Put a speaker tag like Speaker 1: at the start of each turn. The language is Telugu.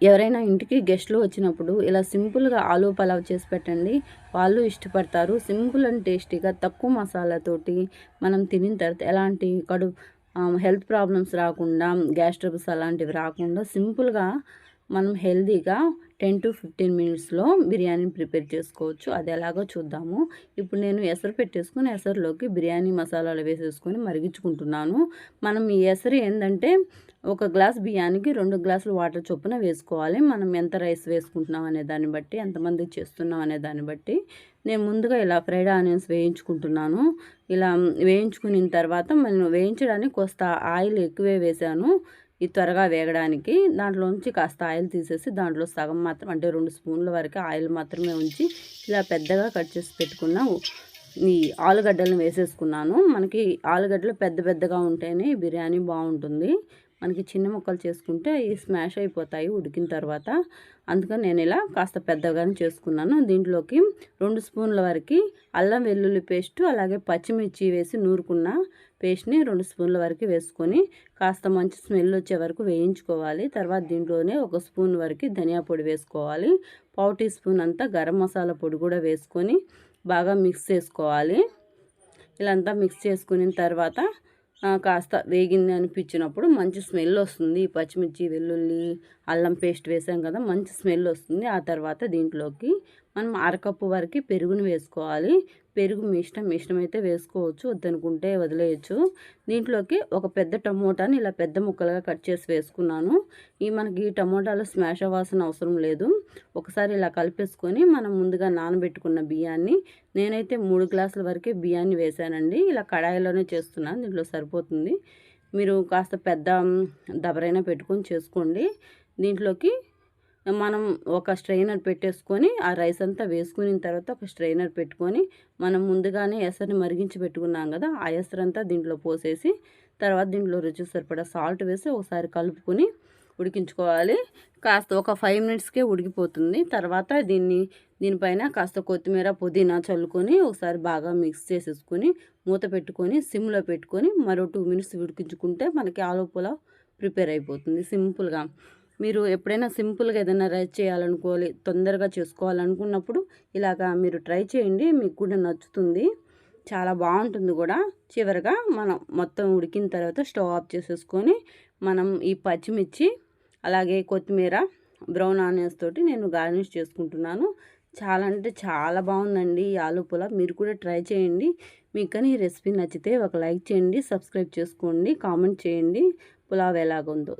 Speaker 1: ఎవరైనా ఇంటికి గెస్టులు వచ్చినప్పుడు ఇలా సింపుల్గా ఆలూ పలావ్ చేసి పెట్టండి. వాళ్ళు ఇష్టపడతారు. సింపుల్ అండ్ టేస్టీగా తక్కువ మసాలాతోటి మనం తినిన తర్వాత ఎలాంటి హెల్త్ ప్రాబ్లమ్స్ రాకుండా, గ్యాస్ ట్రబుల్స్ అలాంటివి రాకుండా సింపుల్గా మనం హెల్తీగా 10-15 మినిట్స్లో బిర్యానీని ప్రిపేర్ చేసుకోవచ్చు. అది ఎలాగో చూద్దాము. ఇప్పుడు నేను ఎసరు పెట్టేసుకొని ఎసరులోకి బిర్యానీ మసాలాలు వేసేసుకొని మరిగించుకుంటున్నాను. మనం ఈ ఎసరు ఏంటంటే ఒక గ్లాస్ బియ్యానికి 2 గ్లాసులు వాటర్ చొప్పున వేసుకోవాలి. మనం ఎంత రైస్ వేసుకుంటున్నాం అనే దాన్ని బట్టి, ఎంతమందికి చేస్తున్నాం అనే దాన్ని బట్టి నేను ముందుగా ఇలా ఫ్రైడ్ ఆనియన్స్ వేయించుకుంటున్నాను. ఇలా వేయించుకున్న తర్వాత నేను వేయించడానికి కొంత ఆయిల్ ఎక్కువే వేశాను. ఇది త్వరగా వేగడానికి. దాంట్లోంచి కాస్త ఆయిల్ తీసేసి దాంట్లో సగం మాత్రం అంటే 2 స్పూన్ల వరకు ఆయిల్ మాత్రమే ఉంచి ఇలా పెద్దగా కట్ చేసి పెట్టుకున్న ఈ ఆలుగడ్డలను వేసేసుకున్నాను. మనకి ఆలుగడ్డలు పెద్ద పెద్దగా ఉంటేనే బిర్యానీ బాగుంటుంది. మనకి చిన్న ముక్కలు చేసుకుంటే ఇవి స్మాష్ అయిపోతాయి ఉడికిన తర్వాత. అందుకని నేను ఇలా కాస్త పెద్దగానే చేసుకున్నాను. దీంట్లోకి 2 స్పూన్ల వరకు అల్లం వెల్లుల్లి పేస్టు, అలాగే పచ్చిమిర్చి వేసి నూరుకున్న పేస్ట్ని 2 స్పూన్ల వరకు వేసుకొని కాస్త మంచి స్మెల్ వచ్చే వరకు వేయించుకోవాలి. తర్వాత దీంట్లోనే 1 స్పూన్ వరకు ధనియా పొడి వేసుకోవాలి. పావు టీ స్పూన్ అంతా గరం మసాలా పొడి కూడా వేసుకొని బాగా మిక్స్ చేసుకోవాలి. ఇలా అంతా మిక్స్ చేసుకున్న తర్వాత కాస్త వేగింది అనిపించినప్పుడు మంచి స్మెల్ వస్తుంది. పచ్చిమిర్చి, వెల్లుల్లి, అల్లం పేస్ట్ వేసాం కదా, మంచి స్మెల్ వస్తుంది. ఆ తర్వాత దీంట్లోకి మనం అరకప్పు వరకు పెరుగుని వేసుకోవాలి. పెరుగు మీ ఇష్టమైతే వేసుకోవచ్చు, వద్దనుకుంటే వదిలేయచ్చు. దీంట్లోకి ఒక పెద్ద టమోటాని ఇలా పెద్ద ముక్కలుగా కట్ చేసి వేసుకున్నాను. మనకి టమోటాలు స్మాష్ అవ్వాల్సిన అవసరం లేదు. ఒకసారి ఇలా కలిపేసుకొని మనం ముందుగా నానబెట్టుకున్న బియ్యాన్ని, నేనైతే 3 గ్లాసుల వరకే బియ్యాన్ని వేసానండి. ఇలా కడాయిలోనే చేస్తున్నాను, దీంట్లో సరిపోతుంది. మీరు కాస్త పెద్ద దబరైనా పెట్టుకొని చేసుకోండి. దీంట్లోకి మనం ఒక స్ట్రైనర్ పెట్టేసుకొని ఆ రైస్ అంతా వేసుకున్న తర్వాత ఒక స్ట్రైనర్ పెట్టుకొని మనం ముందుగానే ఎసరిని మరిగించి పెట్టుకున్నాం కదా, ఆ ఎసరంతా దీంట్లో పోసేసి తర్వాత దీంట్లో రుచికి సరిపడా సాల్ట్ వేసి ఒకసారి కలుపుకొని ఉడికించుకోవాలి. కాస్త ఒక 5 మినిట్స్కే ఉడికిపోతుంది. తర్వాత దీనిపైన కాస్త కొత్తిమీర, పుదీనా చల్లుకొని ఒకసారి బాగా మిక్స్ చేసేసుకొని మూత పెట్టుకొని సిమ్లో పెట్టుకొని మరో 2 మినిట్స్ ఉడికించుకుంటే మనకి ఆలు పులావ్ ప్రిపేర్ అయిపోతుంది సింపుల్గా. మీరు ఎప్పుడైనా సింపుల్గా ఏదైనా రైస్ చేయాలనుకోవాలి, తొందరగా చేసుకోవాలనుకున్నప్పుడు ఇలాగా మీరు ట్రై చేయండి, మీకు కూడా నచ్చుతుంది. చాలా బాగుంటుంది కూడా. చివరిగా మనం మొత్తం ఉడికిన తర్వాత స్టవ్ ఆఫ్ చేసేసుకొని మనం ఈ పచ్చిమిర్చి అలాగే కొత్తిమీర, బ్రౌన్ ఆనియన్స్ తోటి నేను గార్నిష్ చేసుకుంటున్నాను. చాలా అంటే చాలా బాగుందండి ఈ ఆలు పులావ్. మీరు కూడా ట్రై చేయండి. మీకు కానీ ఈ రెసిపీ నచ్చితే ఒక లైక్ చేయండి, సబ్స్క్రైబ్ చేసుకోండి, కామెంట్ చేయండి పులావ్ ఎలాగుందో.